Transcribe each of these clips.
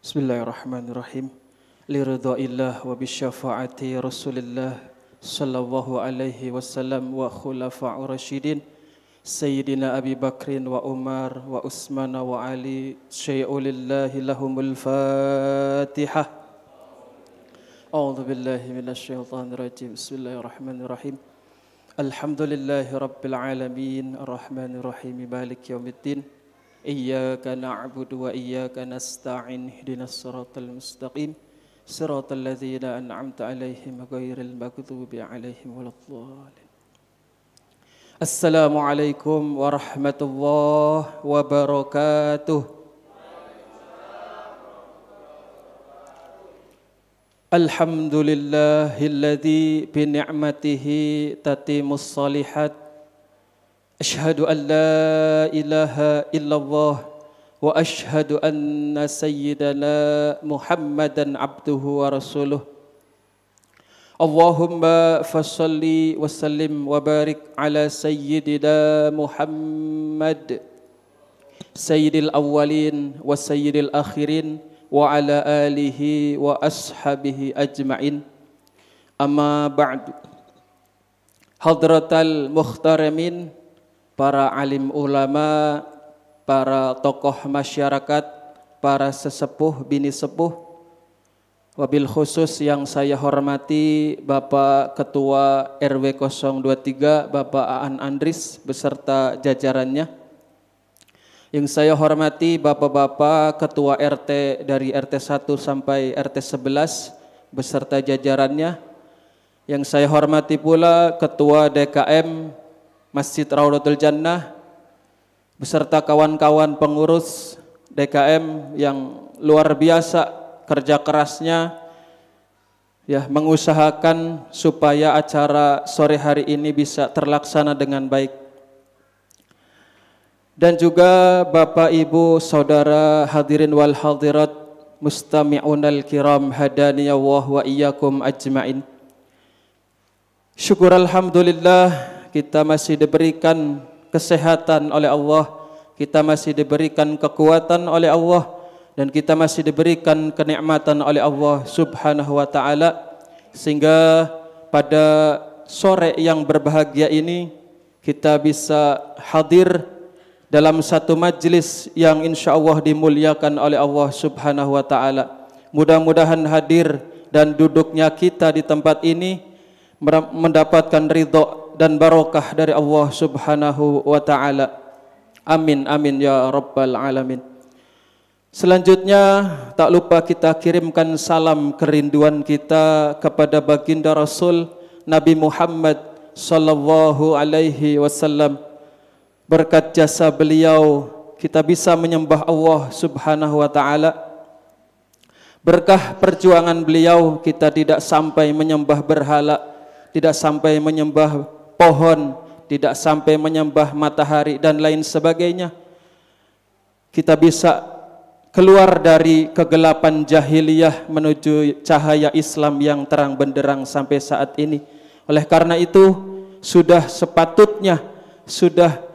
Bismillahirrahmanirrahim. Liridhaillah wa bisyafaati Rasulillah sallallahu alaihi wasallam wa khulafa'ur rasyidin Sayyidina Abi Bakrin wa Umar wa Utsman wa Ali syai'ulillahi lahumul Fatihah. A'udzu billahi minasy syaithanir rajim. Bismillahirrahmanirrahim. Alhamdulillahi rabbil alamin arrahmanir rahim maliki yaumiddin. Iyyaka na'budu wa iyyaka nasta'in ihdinas siratal mustaqim siratal ladzina an'amta 'alaihim ghairil maghdubi 'alaihim waladdallin. Assalamualaikum warahmatullahi wabarakatuh. Alhamdulillahilladzi bi ni'matihi tatimmus shalihat. Asyhadu an la ilaha illallah wa asyhadu anna sayyidana Muhammadan abduhu wa rasuluh. Allahumma fassalli wa sallim wa barik ala sayyidina Muhammad sayyidil awwalin wa sayyidil akhirin wa ala alihi wa ashabihi ajma'in. Amma ba'du. Hadratal mukhtaramin, para alim ulama, para tokoh masyarakat, para sesepuh bini sepuh, wabil khusus yang saya hormati Bapak Ketua RW 023 Bapak Aan Andris beserta jajarannya. Yang saya hormati Bapak-bapak Ketua RT dari RT 1 sampai RT 11 beserta jajarannya. Yang saya hormati pula Ketua DKM Masjid Raudhatul Jannah beserta kawan-kawan pengurus DKM yang luar biasa kerja kerasnya ya mengusahakan supaya acara sore hari ini bisa terlaksana dengan baik. Dan juga Bapak Ibu Saudara hadirin wal hadirat mustami'unal kiram hadaniyallah wa iyyakum ajmain. Syukur alhamdulillah kita masih diberikan kesehatan oleh Allah, kita masih diberikan kekuatan oleh Allah, dan kita masih diberikan kenikmatan oleh Allah Subhanahu wa taala, sehingga pada sore yang berbahagia ini kita bisa hadir dalam satu majlis yang insyaallah dimuliakan oleh Allah Subhanahu wa taala. Mudah-mudahan hadir dan duduknya kita di tempat ini mendapatkan ridha dan barokah dari Allah Subhanahu wa taala. Amin amin ya rabbal alamin. Selanjutnya tak lupa kita kirimkan salam kerinduan kita kepada baginda Rasul Nabi Muhammad sallallahu alaihi wasallam. Berkat jasa beliau kita bisa menyembah Allah Subhanahu wa taala. Berkah perjuangan beliau kita tidak sampai menyembah berhala, tidak sampai menyembah pohon, tidak sampai menyembah matahari dan lain sebagainya. Kita bisa keluar dari kegelapan jahiliyah menuju cahaya Islam yang terang benderang sampai saat ini. Oleh karena itu sudah sepatutnya, sudah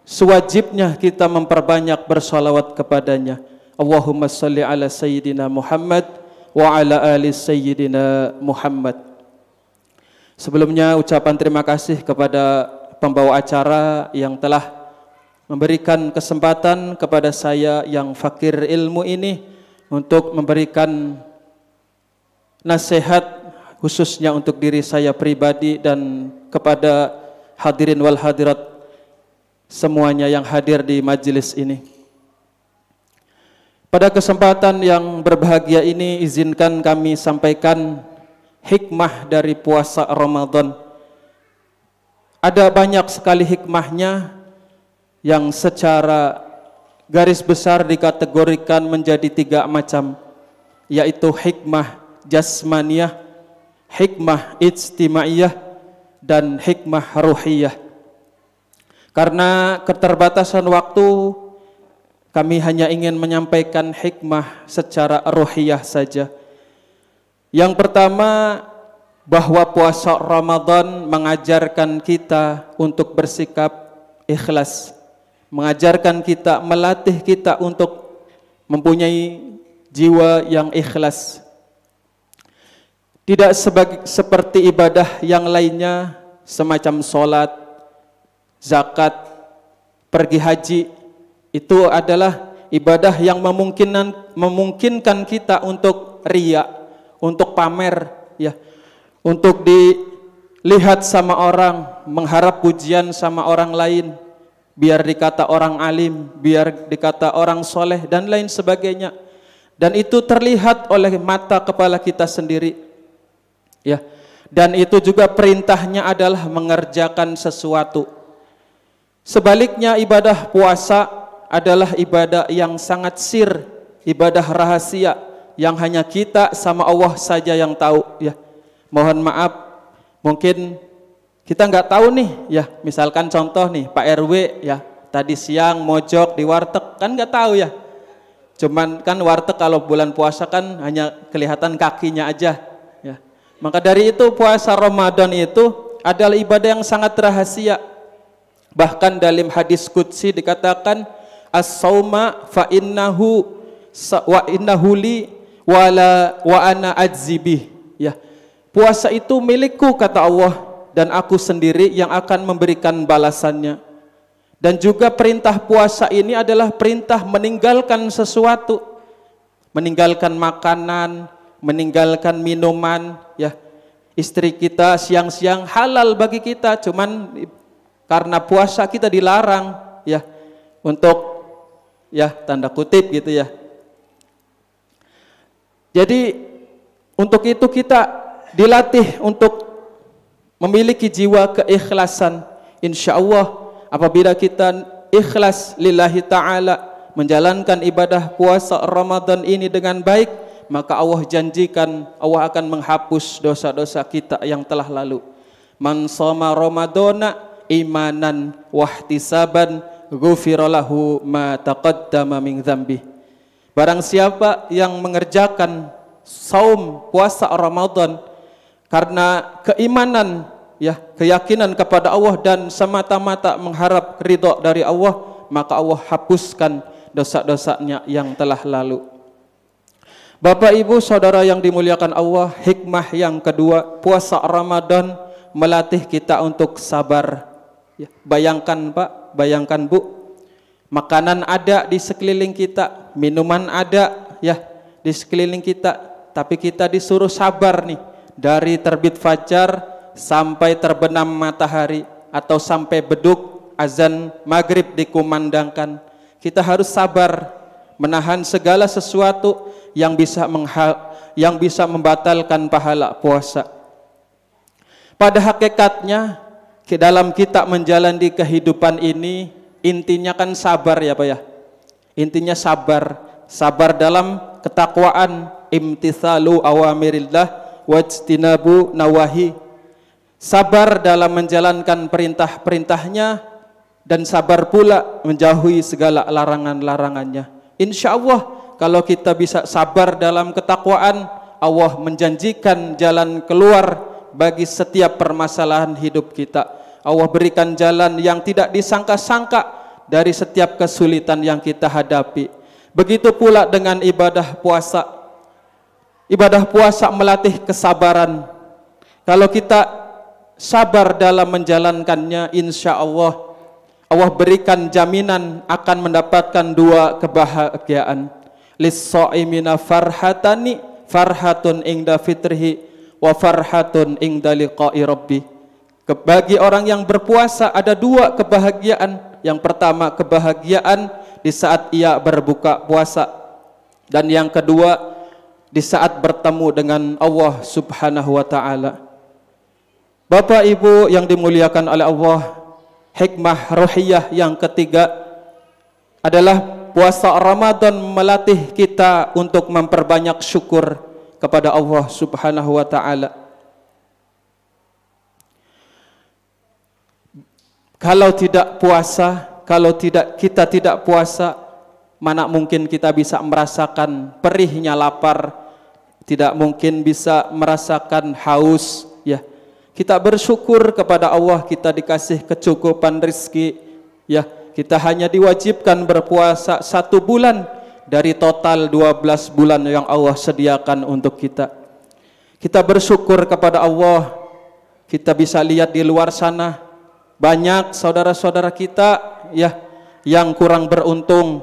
sewajibnya kita memperbanyak bersolawat kepadanya. Allahumma salli ala sayyidina Muhammad wa ala ali sayyidina Muhammad. Sebelumnya ucapan terima kasih kepada pembawa acara yang telah memberikan kesempatan kepada saya yang fakir ilmu ini untuk memberikan nasihat khususnya untuk diri saya pribadi dan kepada hadirin wal hadirat semuanya yang hadir di majelis ini. Pada kesempatan yang berbahagia ini izinkan kami sampaikan hikmah dari puasa Ramadan. Ada banyak sekali hikmahnya yang secara garis besar dikategorikan menjadi 3 macam, yaitu hikmah jasmaniyah, hikmah ijtimaiyah, dan hikmah ruhiyah. Karena keterbatasan waktu, kami hanya ingin menyampaikan hikmah secara ruhiyah saja. Yang pertama, bahwa puasa Ramadan mengajarkan kita untuk bersikap ikhlas mengajarkan kita, melatih kita untuk mempunyai jiwa yang ikhlas. Tidak seperti ibadah yang lainnya semacam sholat, zakat, pergi haji, itu adalah ibadah yang memungkinkan kita untuk riya, untuk pamer, ya, untuk dilihat sama orang, mengharap pujian sama orang lain, biar dikata orang alim, biar dikata orang soleh dan lain sebagainya. Dan itu terlihat oleh mata kepala kita sendiri. Ya, dan itu juga perintahnya adalah mengerjakan sesuatu. Sebaliknya ibadah puasa adalah ibadah yang sangat sir, ibadah rahasia yang hanya kita sama Allah saja yang tahu. Ya, mohon maaf, mungkin kita nggak tahu nih. Ya, misalkan contoh nih Pak RW, ya tadi siang mojok di warteg, kan nggak tahu ya. Cuman kan warteg kalau bulan puasa kan hanya kelihatan kakinya aja. Maka dari itu puasa Ramadan itu adalah ibadah yang sangat rahasia. Bahkan dalam hadis qudsi dikatakan as-sauma fa innahu li wa ana ajzibih. Ya. Puasa itu milikku kata Allah dan aku sendiri yang akan memberikan balasannya. Dan juga perintah puasa ini adalah perintah meninggalkan sesuatu. Meninggalkan makanan, meninggalkan minuman, ya. Istri kita siang-siang halal bagi kita, cuman karena puasa kita dilarang, ya, untuk, ya, tanda kutip gitu ya. Jadi untuk itu kita dilatih untuk memiliki jiwa keikhlasan. Insya Allah apabila kita ikhlas lillahi ta'ala menjalankan ibadah puasa Ramadan ini dengan baik, maka Allah janjikan Allah akan menghapus dosa-dosa kita yang telah lalu. Man shoma Ramadana imanan wahtisaban ghufira lahu ma taqaddama min dzambi. Barang siapa yang mengerjakan saum puasa Ramadan karena keimanan, ya, keyakinan kepada Allah dan semata-mata mengharap ridha dari Allah, maka Allah hapuskan dosa-dosanya yang telah lalu. Bapak Ibu Saudara yang dimuliakan Allah, hikmah yang kedua, puasa Ramadan melatih kita untuk sabar. Ya, bayangkan Pak, bayangkan Bu, makanan ada di sekeliling kita, minuman ada, ya, di sekeliling kita, tapi kita disuruh sabar nih, dari terbit fajar sampai terbenam matahari atau sampai beduk azan maghrib dikumandangkan. Kita harus sabar menahan segala sesuatu yang bisa membatalkan pahala puasa. Pada hakikatnya dalam kita menjalani kehidupan ini intinya kan sabar ya Pak ya. Intinya sabar, sabar dalam ketakwaan, imtithalu awamirillah wajtinabu nawahi. Sabar dalam menjalankan perintah-perintahnya dan sabar pula menjauhi segala larangan-larangannya. Insya Allah kalau kita bisa sabar dalam ketakwaan, Allah menjanjikan jalan keluar bagi setiap permasalahan hidup kita. Allah berikan jalan yang tidak disangka-sangka dari setiap kesulitan yang kita hadapi. Begitu pula dengan ibadah puasa. Ibadah puasa melatih kesabaran. Kalau kita sabar dalam menjalankannya, insya Allah Allah berikan jaminan akan mendapatkan dua kebahagiaan. Lis-sha'imina farhatani, farhatun inda fitrihi wa farhatun inda liqa'i rabbi. Bagi orang yang berpuasa ada dua kebahagiaan. Yang pertama kebahagiaan di saat ia berbuka puasa, dan yang kedua di saat bertemu dengan Allah Subhanahu wa taala. Bapak Ibu yang dimuliakan oleh Allah, hikmah ruhiyah yang ketiga adalah puasa Ramadan melatih kita untuk memperbanyak syukur kepada Allah Subhanahu wa taala. Kalau tidak puasa, kalau kita tidak puasa, mana mungkin kita bisa merasakan perihnya lapar, tidak mungkin bisa merasakan haus, ya. Kita bersyukur kepada Allah kita dikasih kecukupan rezeki, ya. Kita hanya diwajibkan berpuasa 1 bulan dari total 12 bulan yang Allah sediakan untuk kita. Kita bersyukur kepada Allah. Kita bisa lihat di luar sana banyak saudara-saudara kita ya yang kurang beruntung,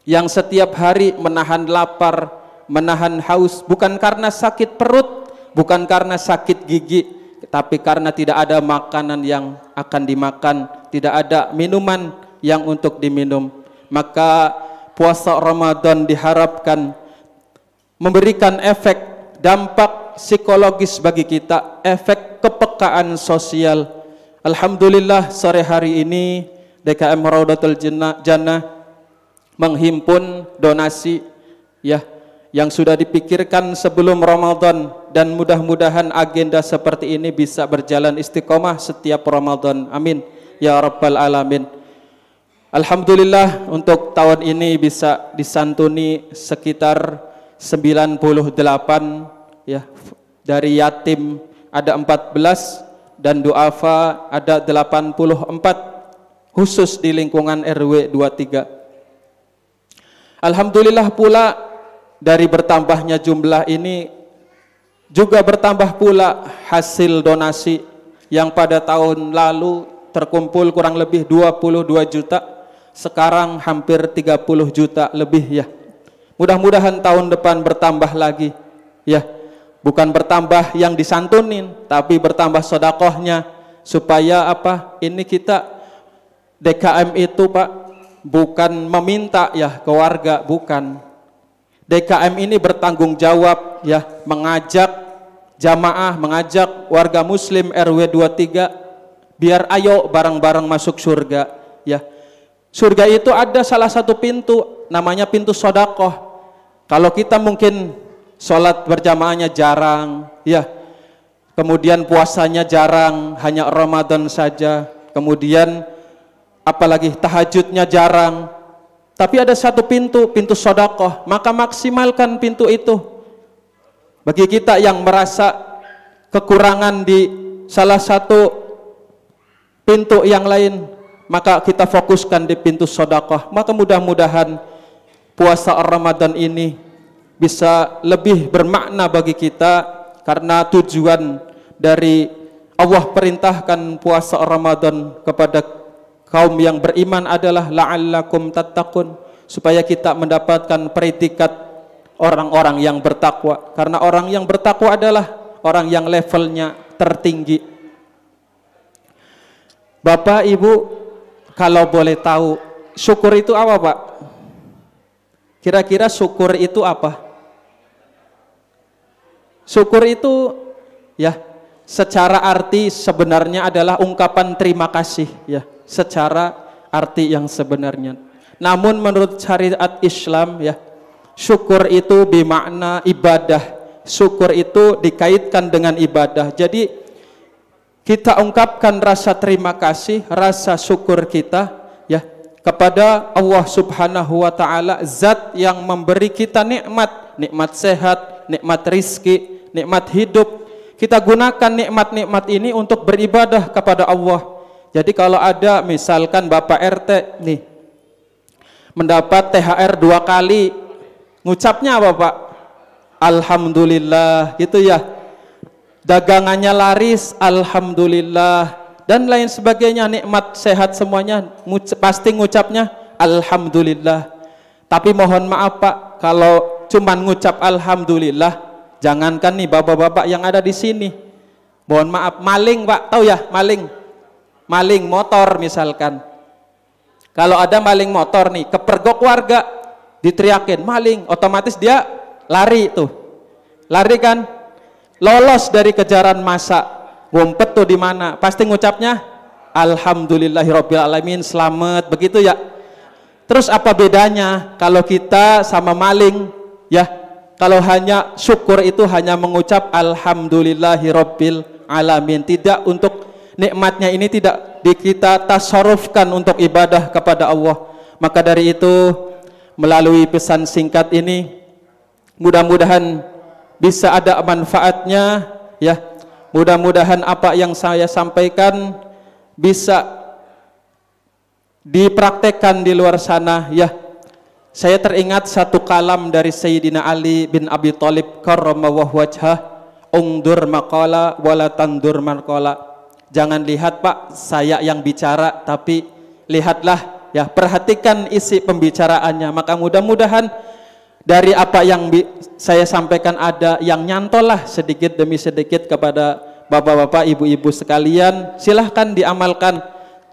yang setiap hari menahan lapar, menahan haus, bukan karena sakit perut, bukan karena sakit gigi, tapi karena tidak ada makanan yang akan dimakan, tidak ada minuman yang untuk diminum. Maka puasa Ramadan diharapkan memberikan efek dampak psikologis bagi kita, efek kepekaan sosial. Alhamdulillah sore hari ini DKM Raudatul Jannah menghimpun donasi ya yang sudah dipikirkan sebelum Ramadan, dan mudah-mudahan agenda seperti ini bisa berjalan istiqomah setiap Ramadan. Amin ya rabbal alamin. Alhamdulillah untuk tahun ini bisa disantuni sekitar 98 ya, dari yatim ada 14 dan duafa ada 84 khusus di lingkungan RW 23. Alhamdulillah pula dari bertambahnya jumlah ini juga bertambah pula hasil donasi yang pada tahun lalu terkumpul kurang lebih 22 juta, sekarang hampir 30 juta lebih ya. Mudah-mudahan tahun depan bertambah lagi ya. Bukan bertambah yang disantunin, tapi bertambah sodakohnya, supaya apa? Ini kita DKM itu Pak bukan meminta ya ke warga, bukan. DKM ini bertanggung jawab ya, mengajak jamaah, mengajak warga muslim RW 23 biar ayo bareng-bareng masuk surga ya. Surga itu ada salah satu pintu, namanya pintu sodakoh. Kalau kita mungkin sholat berjamaahnya jarang ya, kemudian puasanya jarang, hanya Ramadan saja, kemudian apalagi tahajudnya jarang, tapi ada satu pintu, pintu sodakoh, maka maksimalkan pintu itu. Bagi kita yang merasa kekurangan di salah satu pintu yang lain, maka kita fokuskan di pintu sodakoh. Maka mudah-mudahan puasa Ramadan ini bisa lebih bermakna bagi kita, karena tujuan dari Allah perintahkan puasa Ramadan kepada kaum yang beriman adalah la'allakum tattaqun, supaya kita mendapatkan predikat orang-orang yang bertakwa. Karena orang yang bertakwa adalah orang yang levelnya tertinggi. Bapak Ibu, kalau boleh tahu, syukur itu apa Pak? Kira-kira syukur itu apa? Syukur itu ya secara arti sebenarnya adalah ungkapan terima kasih ya, secara arti yang sebenarnya. Namun menurut syariat Islam ya, syukur itu bermakna ibadah. Syukur itu dikaitkan dengan ibadah. Jadi kita ungkapkan rasa terima kasih, rasa syukur kita ya kepada Allah Subhanahu wa taala, zat yang memberi kita nikmat, nikmat sehat, nikmat rizki, nikmat hidup. Kita gunakan nikmat-nikmat ini untuk beribadah kepada Allah. Jadi kalau ada misalkan Bapak RT nih mendapat THR 2 kali, ngucapnya apa Pak? Alhamdulillah gitu ya. Dagangannya laris, alhamdulillah, dan lain sebagainya, nikmat sehat semuanya, pasti ngucapnya alhamdulillah. Tapi mohon maaf Pak, kalau cuman ngucap alhamdulillah, jangankan nih bapak-bapak yang ada di sini, mohon maaf, maling Pak, tahu ya maling motor misalkan. Kalau ada maling motor nih kepergok warga, diteriakin maling, otomatis dia lari tuh, lari kan, lolos dari kejaran massa, ngumpet tuh di mana? Pasti ngucapnya alhamdulillahirabbil alamin, selamat, begitu ya. Terus apa bedanya kalau kita sama maling ya? Kalau hanya syukur itu hanya mengucap alhamdulillahirabbil alamin, tidak untuk nikmatnya ini tidak kita tasarrufkan untuk ibadah kepada Allah. Maka dari itu melalui pesan singkat ini mudah-mudahan bisa ada manfaatnya ya. Mudah-mudahan apa yang saya sampaikan bisa dipraktekkan di luar sana ya. Saya teringat satu kalam dari Sayyidina Ali bin Abi Thalib karramallahu wajhah, ungdur maqala wala tandur maqala. Jangan lihat Pak saya yang bicara, tapi lihatlah ya, perhatikan isi pembicaraannya. Maka mudah-mudahan dari apa yang saya sampaikan ada yang nyantol lah sedikit demi sedikit kepada bapak-bapak, ibu-ibu sekalian. Silahkan diamalkan.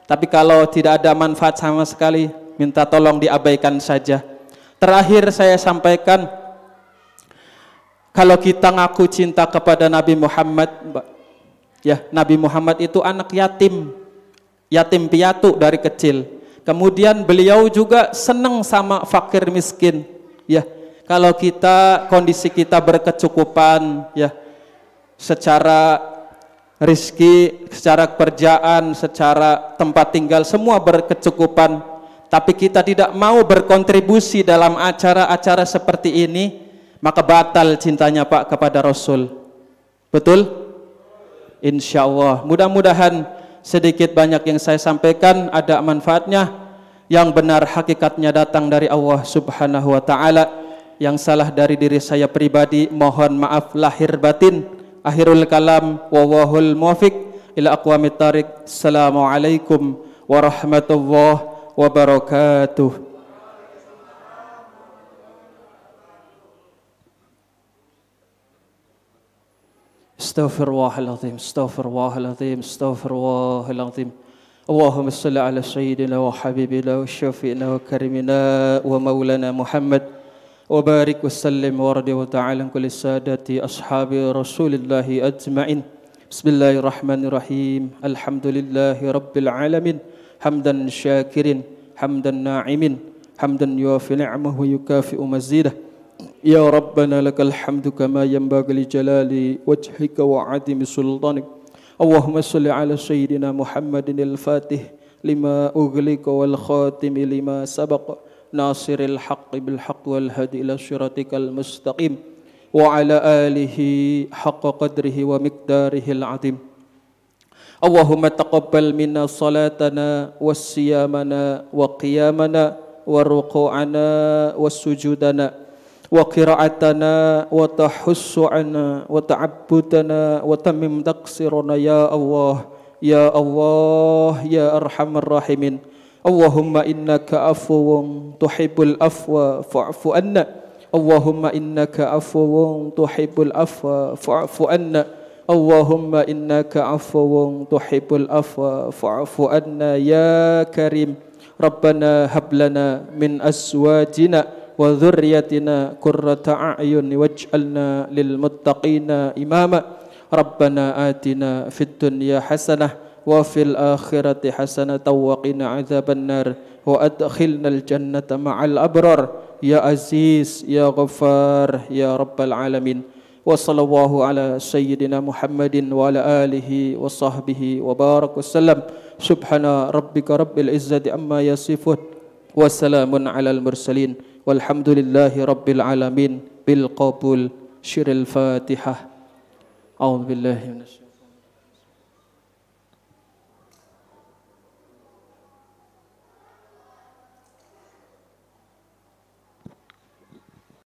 Tapi kalau tidak ada manfaat sama sekali, minta tolong diabaikan saja. Terakhir saya sampaikan, kalau kita ngaku cinta kepada Nabi Muhammad, ya, Nabi Muhammad itu anak yatim, yatim piatu dari kecil. Kemudian beliau juga senang sama fakir miskin, ya. Kalau kita, kondisi kita berkecukupan, ya, secara rizki, secara pekerjaan, secara tempat tinggal, semua berkecukupan, tapi kita tidak mau berkontribusi dalam acara-acara seperti ini, maka batal cintanya Pak kepada Rasul. Betul? Insya Allah. Mudah-mudahan sedikit banyak yang saya sampaikan ada manfaatnya. Yang benar hakikatnya datang dari Allah Subhanahu wa ta'ala. Yang salah dari diri saya pribadi, mohon maaf lahir batin. Akhirul kalam, wallahul muwaffiq ila aqwamit thariq. Assalamualaikum warahmatullahi wabarakatuh. Astaghfirullahaladzim, astaghfirullahaladzim, astaghfirullahaladzim. Allahumma salli ala sayyidina wa habibina wa syafi'ina wa karimina wa maulana Muhammad wa barik wa sallim wa radi wa ta'ala kulli sadati ashabi rasulillahi ajma'in. Bismillahirrahmanirrahim. Alhamdulillahi rabbil alamin. Hamdan syakirin, hamdan na'imin, hamdan yuafi ni'amahu yukafi'u mazidah. Ya Rabbana lakal hamdu kama yanbaghi li jalali wajhika wa 'azimi sultanik. Allahumma salli ala sayyidina Muhammadin al-Fatih lima ughliqa wal khatimi lima sabaqa nasiril haqqi bil haqq wal hadi ila siratikal mustaqim wa ala alihi haqqa qadrihi wa miqdarihi al-'azim. Allahumma taqabbal minna salatana wassiyamana wa qiyamana wa ruku'ana wa sujudana wa qira'atana wa tahussu'ana wa ta'abbudana wa tamim taqsirana ya Allah ya Allah ya arhamar rahimin. Allahumma innaka afuwun tuhibbul afwa fa'fu anna. Allahumma innaka afuwun tuhibbul afwa fa'fu anna. Allahumma innaka afuwun tuhibbul afwa fa'fu anna ya karim. Rabbana hablana min azwajina wa dhurriyyatina qurrata a'yun waj'alna lil muttaqina imama. Rabbana atina fid dunya hasanah wa fil akhirati hasanatan wa qina adzaban nar wa adkhilnal jannata ma'al abrar ya aziz ya ghaffar ya rabbal alamin. Wa sallallahu ala sayyidina Muhammadin wa ala alihi wa sahbihi wa barak wasallam. Subhana rabbika rabbil izzati amma yasifun wa salamun alal mursalin walhamdulillahi rabbil alamin bil qabul. Syiril Fatihah. A'udzu billahi minasy